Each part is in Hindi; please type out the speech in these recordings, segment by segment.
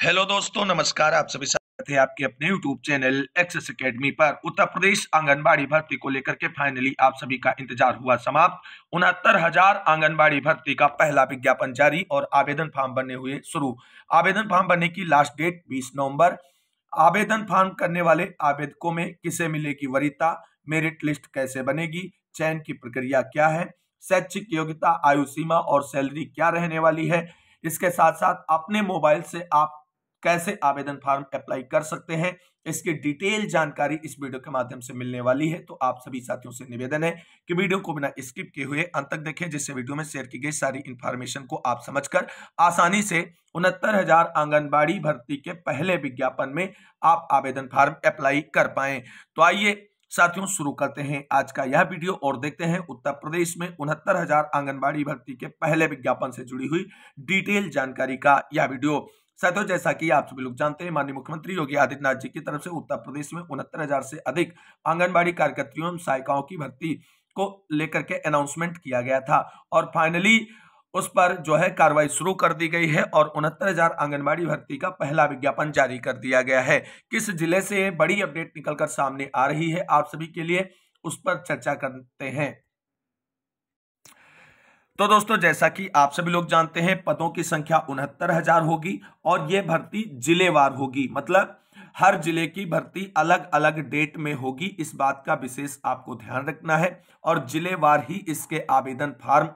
हेलो दोस्तों, नमस्कार। आप सभी स्वागत है आपके अपने YouTube चैनल एक्सेस एकेडमी पर। उत्तर प्रदेश आंगनबाड़ी भर्ती को लेकर के फाइनली आप सभी का इंतजार हुआ समाप्त। 69,000 आंगनबाड़ी भर्ती का पहला विज्ञापन जारी और आवेदन फॉर्म बनने हुए शुरू। आवेदन फॉर्म भरने की लास्ट डेट 20 नवंबर। आवेदन फॉर्म करने वाले आवेदकों में किसे मिलेगी वरीयता, मेरिट लिस्ट कैसे बनेगी, चयन की प्रक्रिया क्या है, शैक्षिक योग्यता, आयु सीमा और सैलरी क्या रहने वाली है। इसके साथ साथ अपने मोबाइल से आप कैसे आवेदन फॉर्म अप्लाई कर सकते हैं, इसकी डिटेल जानकारी इस वीडियो के माध्यम से मिलने वाली है। तो आप सभी साथियों से निवेदन है कि वीडियो को बिना स्किप किए हुए अंत तक देखें, जिससे वीडियो में शेयर की गई सारी इंफॉर्मेशन को आप समझकर आसानी से 69,000 आंगनबाड़ी भर्ती के पहले विज्ञापन में आप आवेदन फॉर्म अप्लाई कर पाए। तो आइए साथियों शुरू करते हैं आज का यह वीडियो और देखते हैं उत्तर प्रदेश में 69,000 आंगनबाड़ी भर्ती के पहले विज्ञापन से जुड़ी हुई डिटेल जानकारी का यह वीडियो। साथियों, जैसा कि आप सभी लोग जानते हैं, माननीय मुख्यमंत्री योगी आदित्यनाथ जी की तरफ से उत्तर प्रदेश में 69,000 से अधिक आंगनबाड़ी कार्यकर्तियों एवं सहायिकाओं की भर्ती को लेकर के अनाउंसमेंट किया गया था और फाइनली उस पर जो है कार्रवाई शुरू कर दी गई है और 69,000 आंगनबाड़ी भर्ती का पहला विज्ञापन जारी कर दिया गया है। किस जिले से बड़ी अपडेट निकलकर सामने आ रही है आप सभी के लिए, उस पर चर्चा करते हैं। तो दोस्तों, जैसा कि आप सभी लोग जानते हैं, पदों की संख्या 69,000 होगी और यह भर्ती जिलेवार होगी, मतलब हर जिले की भर्ती अलग अलग डेट में होगी। इस बात का विशेष आपको ध्यान रखना है और जिलेवार ही इसके आवेदन फॉर्म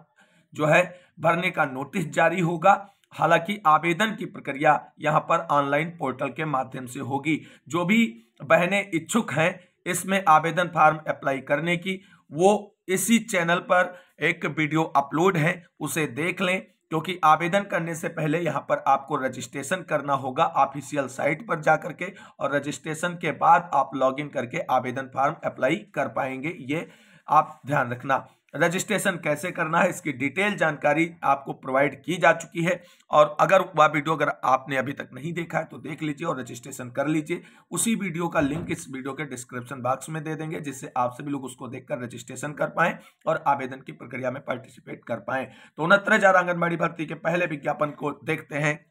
जो है भरने का नोटिस जारी होगा। हालांकि आवेदन की प्रक्रिया यहां पर ऑनलाइन पोर्टल के माध्यम से होगी। जो भी बहनें इच्छुक हैं इसमें आवेदन फॉर्म अप्लाई करने की, वो इसी चैनल पर एक वीडियो अपलोड है, उसे देख लें, क्योंकि आवेदन करने से पहले यहां पर आपको रजिस्ट्रेशन करना होगा ऑफिशियल साइट पर जाकर के, और रजिस्ट्रेशन के बाद आप लॉगिन करके आवेदन फॉर्म अप्लाई कर पाएंगे। ये आप ध्यान रखना। रजिस्ट्रेशन कैसे करना है इसकी डिटेल जानकारी आपको प्रोवाइड की जा चुकी है, और अगर वह वीडियो अगर आपने अभी तक नहीं देखा है तो देख लीजिए और रजिस्ट्रेशन कर लीजिए। उसी वीडियो का लिंक इस वीडियो के डिस्क्रिप्शन बॉक्स में दे देंगे, जिससे आप सभी लोग उसको देखकर रजिस्ट्रेशन कर पाएं और आवेदन की प्रक्रिया में पार्टिसिपेट कर पाएं। तो 69,000 आंगनबाड़ी भर्ती के पहले विज्ञापन को देखते हैं।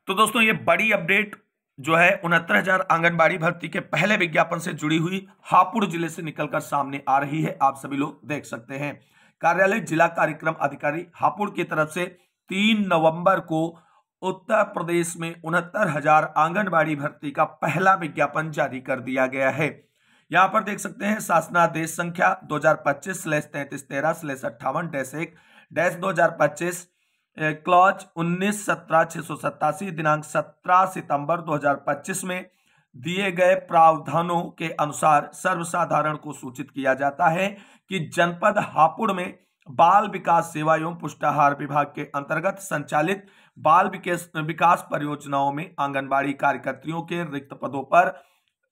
तो दोस्तों, ये बड़ी अपडेट जो है 69,000 आंगनबाड़ी भर्ती के पहले विज्ञापन से जुड़ी हुई हापुड़ जिले से निकलकर सामने आ रही है, आप सभी लोग देख सकते हैं। कार्यालय जिला कार्यक्रम अधिकारी हापुड़ की तरफ से 3 नवंबर को उत्तर प्रदेश में 69,000 आंगनबाड़ी भर्ती का पहला विज्ञापन जारी कर दिया गया है। यहां पर देख सकते हैं शासनादेश संख्या 2025/3313/58-1-2025 क्लॉज 19/17/687 दिनांक 17 सितंबर 2025 में दिए गए प्रावधानों के अनुसार सर्वसाधारण को सूचित किया जाता है कि जनपद हापुड़ में बाल विकास सेवा एवं पुष्टाहार विभाग के अंतर्गत संचालित बाल विकास परियोजनाओं में आंगनबाड़ी कार्यकर्तियों के रिक्त पदों पर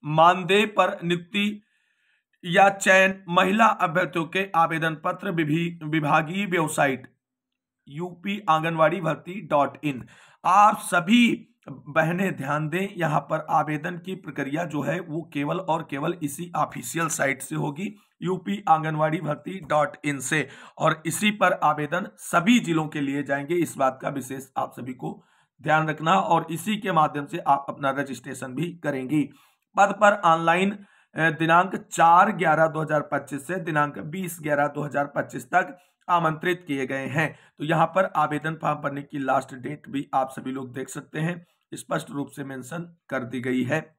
मानदेय पर नियुक्ति या चयन महिला अभ्यर्थियों के आवेदन पत्र विभागीय वेबसाइट यूपी आंगनवाड़ी भर्ती.in। आप सभी बहनें ध्यान दें, यहां पर आवेदन की प्रक्रिया जो है वो केवल और केवल इसी ऑफिशियल साइट से होगी, यूपी आंगनवाड़ी भर्ती.in से, और इसी पर आवेदन सभी जिलों के लिए जाएंगे। इस बात का विशेष आप सभी को ध्यान रखना और इसी के माध्यम से आप अपना रजिस्ट्रेशन भी करेंगी। पद पर ऑनलाइन दिनांक 4/11/2025 से दिनांक 20/11/2025 तक आमंत्रित किए गए हैं। तो यहां पर आवेदन फॉर्म भरने की लास्ट डेट भी आप सभी लोग देख सकते हैं, स्पष्ट रूप से मेंशन कर दी गई है।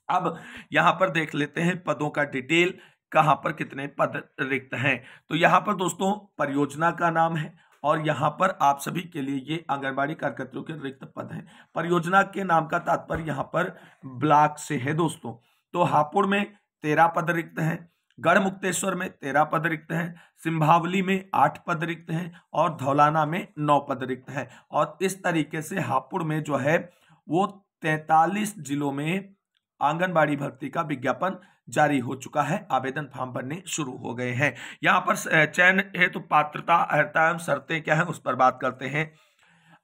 अब यहां पर देख लेते हैं पदों का डिटेल, कहां पर कितने पद रिक्त हैं। तो यहां पर दोस्तों परियोजना का नाम है और यहां पर आप सभी के लिए ये आंगनबाड़ी कार्यकर्तियों के रिक्त पद हैं। परियोजना के नाम का तात्पर्य यहां पर ब्लॉक से है दोस्तों। तो हापुड़ में 13 पद रिक्त हैं, गढ़ मुक्तेश्वर में 13 पद रिक्त हैं, सिंभावली में 8 पद रिक्त हैं और धौलाना में 9 पद रिक्त हैं। और इस तरीके से हापुड़ में जो है वो 43 जिलों में आंगनबाड़ी भर्ती का विज्ञापन जारी हो चुका है, आवेदन फॉर्म भरने शुरू हो गए हैं। यहाँ पर चयन हेतु पात्रता अर्हता एवं शर्तें क्या है उस पर बात करते हैं।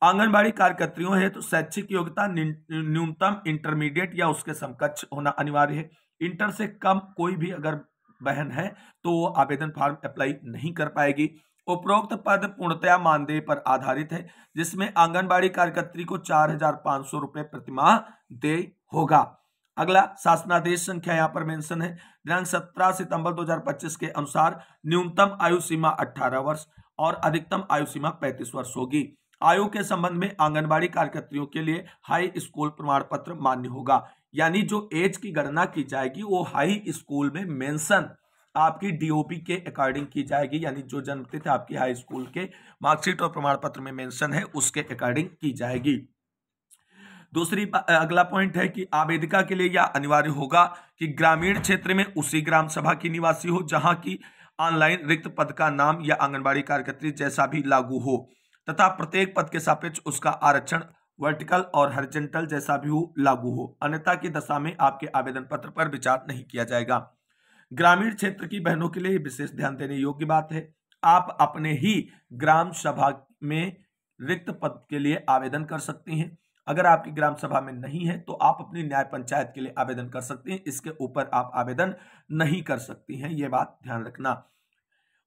आंगनबाड़ी कार्यकर्तियों है तो शैक्षिक योग्यता न्यूनतम इंटरमीडिएट या उसके समकक्ष होना अनिवार्य है। इंटर से कम कोई भी अगर बहन है तो वो आवेदन फॉर्म अप्लाई नहीं कर पाएगी। उपरोक्त पद पूर्णतया मानदेय पर आधारित है, जिसमें आंगनबाड़ी कार्यकर्त्री को 4,500 रुपए प्रतिमाह देय होगा। अगला शासनादेश संख्या यहां पर मेंशन है, दिनांक 17 सितंबर 2025 के अनुसार न्यूनतम आयु सीमा 18 वर्ष और अधिकतम आयु सीमा 35 वर्ष होगी। आयु के संबंध में आंगनबाड़ी कार्यकर्तियों के लिए हाई स्कूल प्रमाण पत्र मान्य होगा, यानी जो एज की गणना की जाएगी वो हाई स्कूल में मेंशन आपकी डीओपी के अकॉर्डिंग की जाएगी, यानी जो जन्मतिथि आपकी हाई स्कूल के मार्कशीट और प्रमाण पत्र में मेंशन है उसके अकॉर्डिंग की जाएगी। अगला पॉइंट है कि आवेदिका के लिए यह अनिवार्य होगा कि ग्रामीण क्षेत्र में उसी ग्राम सभा की निवासी हो जहां की ऑनलाइन रिक्त पद का नाम या आंगनबाड़ी कार्यकर्त्री जैसा भी लागू हो, तथा प्रत्येक पद के सापेक्ष उसका आरक्षण वर्टिकल और हॉरिजॉन्टल जैसा भी लागू हो, अन्यथा की दशा में आपके आवेदन पत्र पर विचार नहीं किया जाएगा। ग्रामीण क्षेत्र की बहनों के लिए विशेष ध्यान देने योग्य बात है, आप अपने ही ग्राम सभा में रिक्त पद के लिए आवेदन कर सकती हैं। अगर आपकी ग्राम सभा में नहीं है तो आप अपनी न्याय पंचायत के लिए आवेदन कर सकते हैं, इसके ऊपर आप आवेदन नहीं कर सकती हैं, ये बात ध्यान रखना।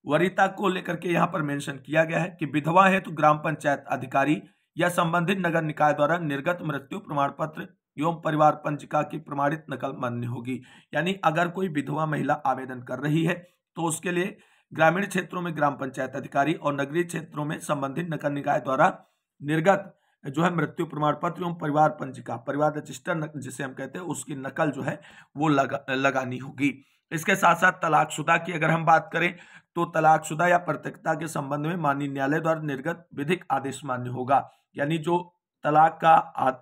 वरीयता को लेकर के यहाँ पर मेंशन किया गया है कि विधवा है तो ग्राम पंचायत अधिकारी या संबंधित नगर निकाय द्वारा निर्गत मृत्यु प्रमाण पत्र एवं परिवार पंजिका की प्रमाणित नकल मान्य होगी। यानी अगर कोई विधवा महिला आवेदन कर रही है तो उसके लिए ग्रामीण क्षेत्रों में ग्राम पंचायत अधिकारी और नगरीय क्षेत्रों में संबंधित नगर निकाय द्वारा निर्गत जो है मृत्यु प्रमाण पत्र एवं परिवार पंजिका, परिवार रजिस्टर जिसे हम कहते हैं, उसकी नकल जो है वो लगानी होगी। इसके साथ साथ तलाकशुदा की अगर हम बात करें तो तलाकशुदा या परित्यक्ता के संबंध में माननीय न्यायालय द्वारा निर्गत विधिक आदेश मान्य होगा, यानी जो तलाक का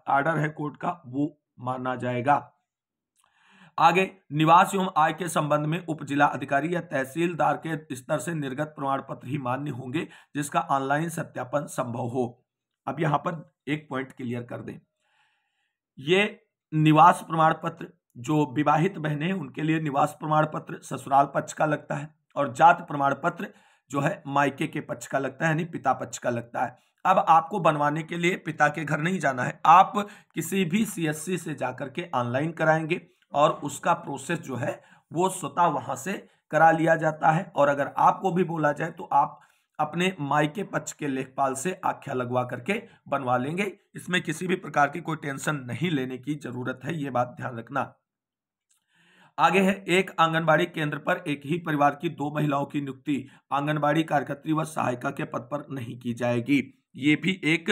आर्डर है कोर्ट का वो माना जाएगा। आगे निवास एवं आय के संबंध में उप जिला अधिकारी या तहसीलदार के स्तर से निर्गत प्रमाण पत्र ही मान्य होंगे जिसका ऑनलाइन सत्यापन संभव हो। अब यहां पर एक पॉइंट क्लियर कर दें, ये निवास प्रमाण पत्र जो विवाहित बहनें हैं उनके लिए निवास प्रमाण पत्र ससुराल पक्ष का लगता है और जात प्रमाण पत्र जो है मायके के पक्ष का लगता है, यानी पिता पक्ष का लगता है। अब आपको बनवाने के लिए पिता के घर नहीं जाना है, आप किसी भी सीएससी से जाकर के ऑनलाइन कराएंगे और उसका प्रोसेस जो है वो स्वतः वहां से करा लिया जाता है। और अगर आपको भी बोला जाए तो आप अपने मायके पक्ष के लेखपाल से आख्या लगवा करके बनवा लेंगे, इसमें किसी भी प्रकार की कोई टेंशन नहीं लेने की जरूरत है, ये बात ध्यान रखना। आगे है, एक आंगनबाड़ी केंद्र पर एक ही परिवार की 2 महिलाओं की नियुक्ति आंगनबाड़ी कार्यकर्त्री व सहायिका के पद पर नहीं की जाएगी, ये भी एक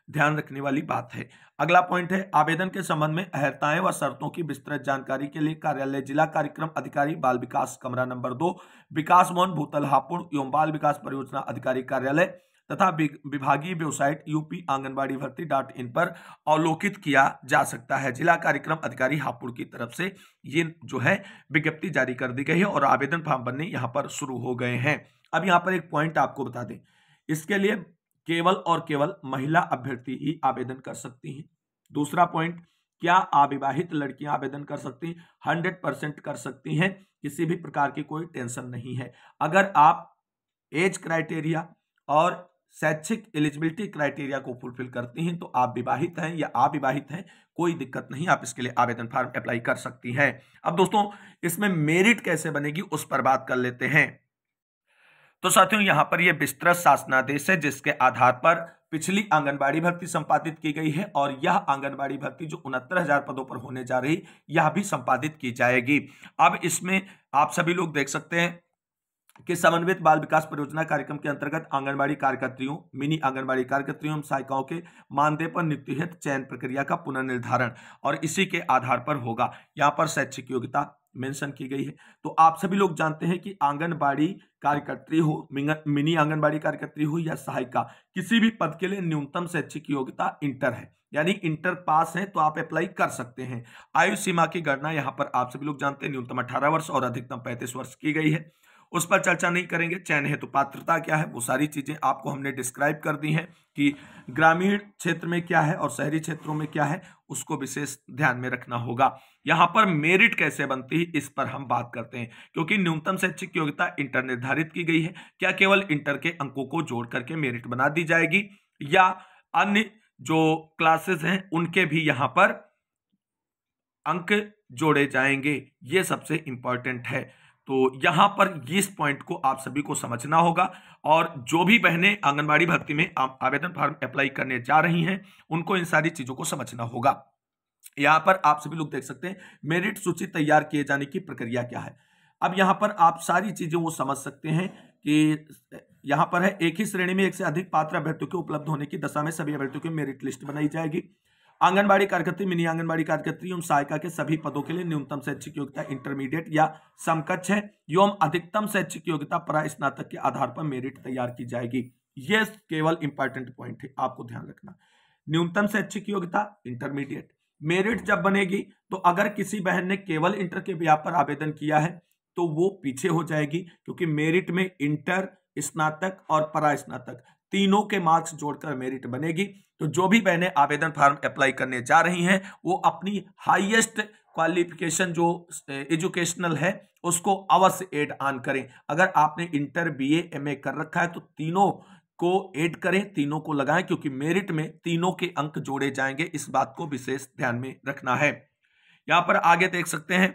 ध्यान रखने वाली बात है। अगला पॉइंट है, आवेदन के संबंध में अहर्ताएं व शर्तों की विस्तृत जानकारी के लिए कार्यालय जिला कार्यक्रम अधिकारी बाल विकास कमरा नंबर 2 विकास भवन भूतल हापुड़ एवं बाल विकास परियोजना अधिकारी कार्यालय तथा विभागीय वेबसाइट UP-आंगनबाड़ी-भर्ती.in पर अवलोकित किया जा सकता है। जिला कार्यक्रम अधिकारी हापुड़ की तरफ से ये जो है विज्ञप्ति जारी कर दी गई है और आवेदन फॉर्म भरने यहाँ पर शुरू हो गए हैं। अब यहाँ पर एक पॉइंट आपको बता दें, इसके लिए केवल और केवल महिला अभ्यर्थी ही आवेदन कर सकती हैं। दूसरा पॉइंट, क्या अविवाहित लड़कियां आवेदन कर सकती हैं? 100% कर सकती हैं, किसी भी प्रकार की कोई टेंशन नहीं है। अगर आप एज क्राइटेरिया और शैक्षिक एलिजिबिलिटी क्राइटेरिया को फुलफिल करती हैं तो आप विवाहित हैं या अविवाहित हैं, कोई दिक्कत नहीं, आप इसके लिए आवेदन फॉर्म अप्लाई कर सकती हैं। अब दोस्तों इसमें मेरिट कैसे बनेगी उस पर बात कर लेते हैं। तो साथियों यहां पर यह विस्तृत शासनादेश है जिसके आधार पर पिछली आंगनबाड़ी भर्ती संपादित की गई है और यह आंगनबाड़ी भर्ती जो 69,000 पदों पर होने जा रही यह भी संपादित की जाएगी। अब इसमें आप सभी लोग देख सकते हैं कि समन्वित बाल विकास परियोजना कार्यक्रम के अंतर्गत आंगनबाड़ी कार्यकर्तियों, मिनी आंगनबाड़ी कार्यकर्तियों एवं सहायिकाओं के मानदेय पर नियुक्ति हेतु चयन प्रक्रिया का पुनर्निर्धारण और इसी के आधार पर होगा। यहाँ पर शैक्षिक योग्यता मेंशन की गई है। तो आप सभी लोग जानते हैं कि आंगनबाड़ी कार्यकर्त्री हो, मिनी आंगनबाड़ी कार्यकर्त्री हो या सहायिका, किसी भी पद के लिए न्यूनतम शैक्षिक योग्यता इंटर है, यानी इंटर पास है तो आप अप्लाई कर सकते हैं। आयु सीमा की गणना यहाँ पर आप सभी लोग जानते हैं न्यूनतम 18 वर्ष और अधिकतम 35 वर्ष की गई है, उस पर चर्चा नहीं करेंगे। चयन हेतु पात्रता क्या है वो सारी चीजें आपको हमने डिस्क्राइब कर दी हैं कि ग्रामीण क्षेत्र में क्या है और शहरी क्षेत्रों में क्या है, उसको विशेष ध्यान में रखना होगा। यहाँ पर मेरिट कैसे बनती है इस पर हम बात करते हैं, क्योंकि न्यूनतम शैक्षिक योग्यता इंटर निर्धारित की गई है। क्या केवल इंटर के अंकों को जोड़ करके मेरिट बना दी जाएगी या अन्य जो क्लासेस हैं उनके भी यहाँ पर अंक जोड़े जाएंगे, ये सबसे इंपॉर्टेंट है। तो यहां पर इस पॉइंट को आप सभी को समझना होगा, और जो भी बहनें आंगनबाड़ी भर्ती में आवेदन फॉर्म अप्लाई करने जा रही हैं उनको इन सारी चीजों को समझना होगा। यहां पर आप सभी लोग देख सकते हैं मेरिट सूची तैयार किए जाने की प्रक्रिया क्या है। अब यहां पर आप सारी चीजें वो समझ सकते हैं कि यहां पर है, एक ही श्रेणी में एक से अधिक पात्र अभ्यर्थियों के उपलब्ध होने की दशा में सभी अभ्यर्थियों की मेरिट लिस्ट बनाई जाएगी। आंगनबाड़ी कार्यकर्त्री, मिनी आंगनबाड़ी कार्यकर्त्री एवं सहायिका के सभी पदों के लिए न्यूनतम शैक्षिक योग्यता इंटरमीडिएट या समकक्ष है एवं अधिकतम शैक्षिक योग्यता परास्नातक के आधार पर मेरिट तैयार की जाएगी। यह केवल इंपॉर्टेंट पॉइंट है, आपको ध्यान रखना। न्यूनतम शैक्षिक योग्यता इंटरमीडिएट। मेरिट जब बनेगी तो अगर किसी बहन ने केवल इंटर के ब्याह पर आवेदन किया है तो वो पीछे हो जाएगी, क्योंकि मेरिट में इंटर, स्नातक और परास्नातक तीनों के मार्क्स जोड़कर मेरिट बनेगी। तो जो भी बहनें आवेदन फॉर्म अप्लाई करने जा रही हैं वो अपनी हाईएस्ट क्वालिफिकेशन जो एजुकेशनल है उसको अवश्य ऐड ऑन करें। अगर आपने इंटर, बीए, एमए कर रखा है तो तीनों को ऐड करें, तीनों को लगाएं, क्योंकि मेरिट में तीनों के अंक जोड़े जाएंगे। इस बात को विशेष ध्यान में रखना है। यहां पर आगे देख सकते हैं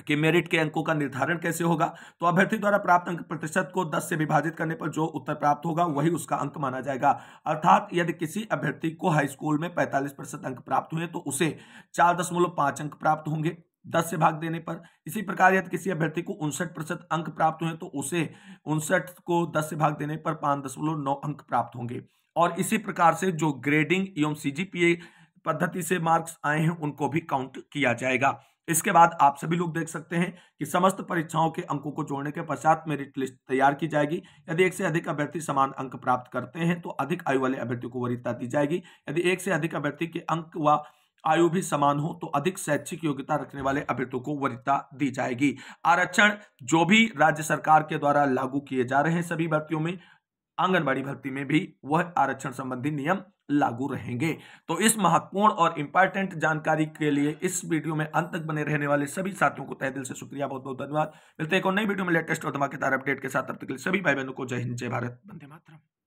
कि मेरिट के अंकों का निर्धारण कैसे होगा। तो अभ्यर्थी द्वारा प्राप्त अंक प्रतिशत को 10 से विभाजित करने पर जो उत्तर प्राप्त होगा वही उसका अंक माना जाएगा। अर्थात यदि किसी अभ्यर्थी को हाई स्कूल में 45% अंक प्राप्त हुए तो उसे 4.5 अंक प्राप्त होंगे 10 से भाग देने पर। इसी प्रकार यदि किसी अभ्यर्थी को 59% अंक प्राप्त हुए तो उसे 59 को 10 से भाग देने पर 5.9 अंक प्राप्त होंगे। और इसी प्रकार से जो ग्रेडिंग एवं सीजीपीए पद्धति से मार्क्स आए हैं उनको भी काउंट किया जाएगा। इसके बाद आप सभी लोग देख सकते हैं कि समस्त परीक्षाओं के अंकों को जोड़ने के पश्चात मेरिट लिस्ट तैयार की जाएगी। यदि एक से अधिक अभ्यर्थी समान अंक प्राप्त करते हैं तो अधिक आयु वाले अभ्यर्थी को वरीयता दी जाएगी। यदि एक से अधिक अभ्यर्थी के अंक व आयु भी समान हो तो अधिक शैक्षिक योग्यता रखने वाले अभ्यर्थियों को वरीयता दी जाएगी। आरक्षण जो भी राज्य सरकार के द्वारा लागू किए जा रहे हैं सभी भर्तियों में, आंगनबाड़ी भर्ती में भी वह आरक्षण संबंधी नियम लागू रहेंगे। तो इस महत्वपूर्ण और इंपॉर्टेंट जानकारी के लिए इस वीडियो में अंत तक बने रहने वाले सभी साथियों को तहे दिल से शुक्रिया, बहुत बहुत धन्यवाद। मिलते हैं एक और नई वीडियो में लेटेस्ट और धमाकेदार अपडेट के साथ। तब तक के लिए सभी भाई बहनों को जय हिंद, जय भारत, वंदे मातरम।